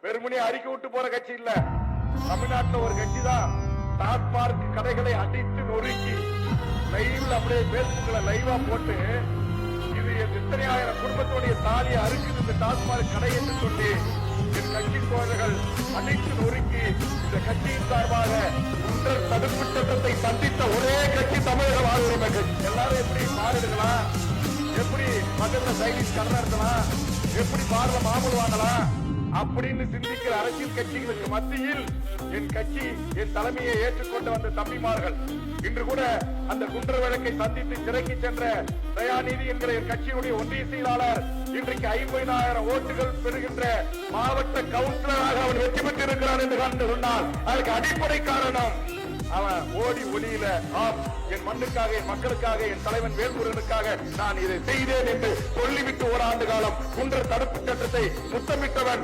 வெறுமனே அறிக்கை விட்டு போற கட்சி இல்ல. தமிழ்நாட்டுல ஒரு கட்சி தான் டாஸ்மார்க் கடைகளை அடித்து நொறுக்கி லைவ்ல அப்படியே பேஸ்புக்ல லைவா போட்டு இது எத்தனை ஆயிரம் குடும்பத்துடைய தாலியை அறுக்குது இந்த டாஸ்மார்க் கடை என்று சொல்லி என் கட்சி தோழர்கள் அடித்து நொறுக்கி இந்த கட்சியின் சார்பாக குண்டர் தடுப்பு சட்டத்தை சந்தித்த ஒரே கட்சி தமிழக வாழ்வுரிமை கட்சி. எல்லாரும் எப்படி மாறிடுக்கலாம், எப்படி பக்கத்துல சைனீஸ் கடை நடத்தலாம், எப்படி பார்வை மாமூல் வாங்கலாம் அப்படின்னு சிந்திக்கிற அரசியல் கட்சிகளுக்கு மத்தியில் என் கட்சி என் தலைமையை ஏற்றுக்கொண்டு வந்த தம்பிமார்கள் இன்று கூட அந்த குண்டர் வழக்கை சந்தித்து சிறைக்கு சென்ற தயாநிதி என்கிற என் கட்சியுடைய ஒன்றிய செயலாளர் இன்றைக்கு 50,000 ஓட்டுகள் பெறுகின்ற மாவட்ட கவுன்சிலராக அவன் வெற்றி பெற்றிருக்கிறான் என்று கண்டு சொன்னால் அதுக்கு அடிப்படை காரணம் அவன் ஓடி ஒளியில என் மண்ணுக்காக என் மக்களுக்காக என் தலைவன் வேல்முருகனுக்காக நான் இதை செய்தேன் என்று சொல்லிவிட்டு ஓராண்டு காலம் குண்டர் தடுப்பு சட்டத்தை முத்தமிட்டவன்